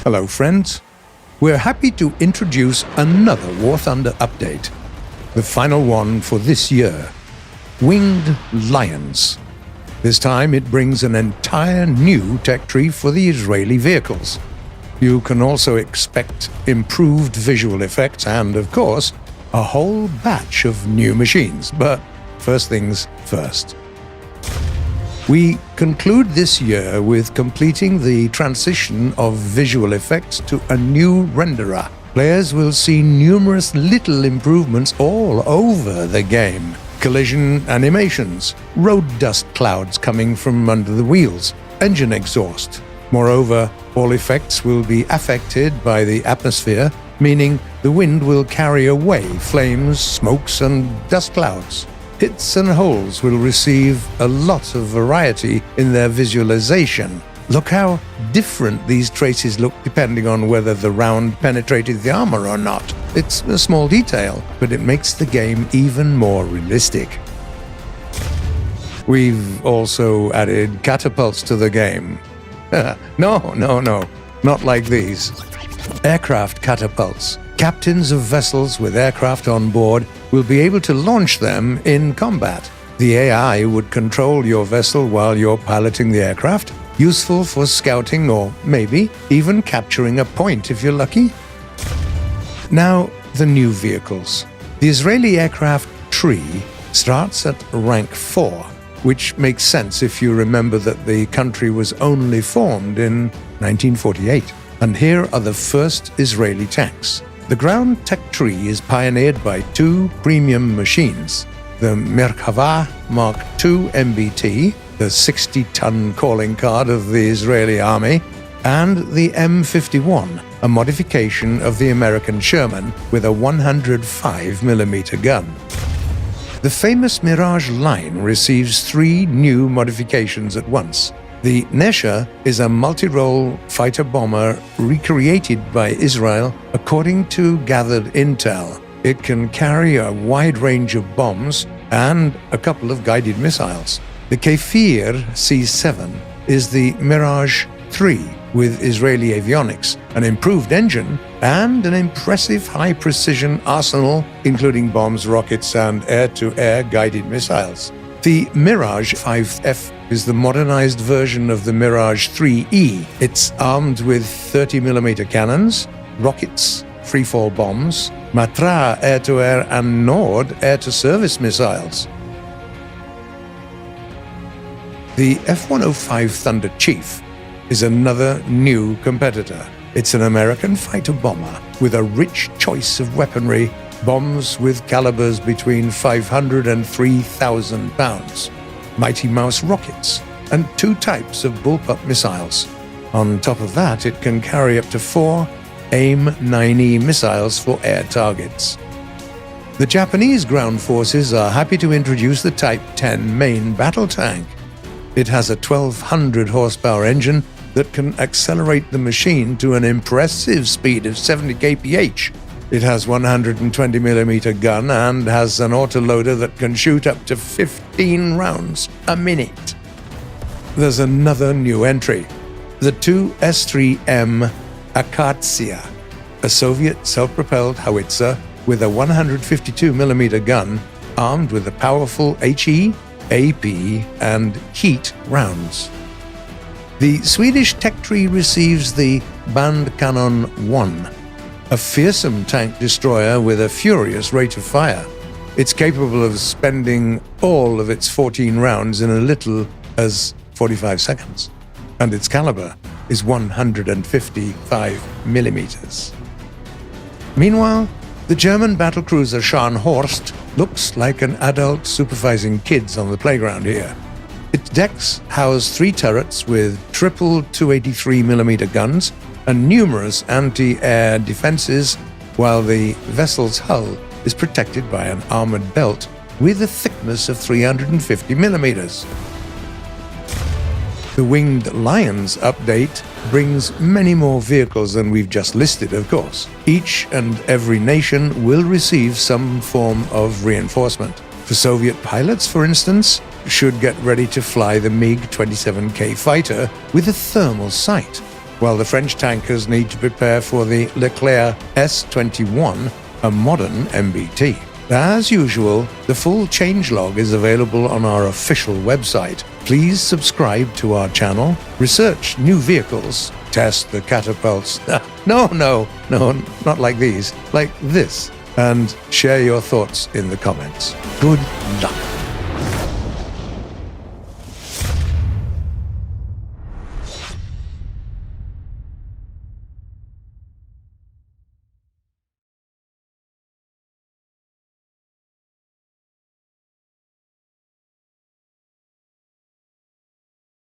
Hello friends, we're happy to introduce another War Thunder update, the final one for this year, Winged Lions. This time it brings an entire new tech tree for the Israeli vehicles. You can also expect improved visual effects and, of course, a whole batch of new machines. But first things first. We conclude this year with completing the transition of visual effects to a new renderer. Players will see numerous little improvements all over the game. Collision animations, road dust clouds coming from under the wheels, engine exhaust. Moreover, all effects will be affected by the atmosphere, meaning the wind will carry away flames, smokes, and dust clouds. Hits and holes will receive a lot of variety in their visualization. Look how different these traces look depending on whether the round penetrated the armor or not. It's a small detail, but it makes the game even more realistic. We've also added catapults to the game. No, not like these. Aircraft catapults. Captains of vessels with aircraft on board will be able to launch them in combat. The AI would control your vessel while you're piloting the aircraft, useful for scouting or maybe even capturing a point if you're lucky. Now, the new vehicles. The Israeli aircraft tree starts at rank 4, which makes sense if you remember that the country was only formed in 1948. And here are the first Israeli tanks. The ground tech tree is pioneered by two premium machines, the Merkava Mark II MBT, the 60-ton calling card of the Israeli army, and the M51, a modification of the American Sherman with a 105mm gun. The famous Mirage line receives 3 new modifications at once. The Nesher is a multi-role fighter-bomber recreated by Israel according to gathered intel. It can carry a wide range of bombs and a couple of guided missiles. The Kefir C7 is the Mirage 3 with Israeli avionics, an improved engine, and an impressive high-precision arsenal including bombs, rockets, and air-to-air guided missiles. The Mirage 5F is the modernized version of the Mirage 3E. It's armed with 30mm cannons, rockets, freefall bombs, Matra air-to-air and Nord air-to-service missiles. The F-105 Thunderchief is another new competitor. It's an American fighter bomber with a rich choice of weaponry, bombs with calibers between 500 and 3,000 pounds, Mighty Mouse rockets, and 2 types of bullpup missiles. On top of that, it can carry up to 4 AIM-9E missiles for air targets. The Japanese ground forces are happy to introduce the Type 10 main battle tank. It has a 1,200 horsepower engine that can accelerate the machine to an impressive speed of 70 kph. It has 120mm gun and has an autoloader that can shoot up to 15 rounds a minute. There's another new entry, the two S3M Akatsia, a Soviet self-propelled howitzer with a 152mm gun armed with a powerful HE, AP, and heat rounds. The Swedish tech tree receives the Bandkanon 1, a fearsome tank destroyer with a furious rate of fire. It's capable of spending all of its 14 rounds in as little as 45 seconds, and its caliber is 155mm. Meanwhile, the German battlecruiser Seanhorst looks like an adult supervising kids on the playground here. Its decks house 3 turrets with triple 283mm guns and numerous anti-air defenses, while the vessel's hull is protected by an armored belt with a thickness of 350mm. The Winged Lions update brings many more vehicles than we've just listed, of course. Each and every nation will receive some form of reinforcement. The Soviet pilots, for instance, should get ready to fly the MiG-27K fighter with a thermal sight. while the French tankers need to prepare for the Leclerc S21, a modern MBT. As usual, the full changelog is available on our official website. Please subscribe to our channel, research new vehicles, test the catapults. No, not like these, like this, and share your thoughts in the comments. Good luck.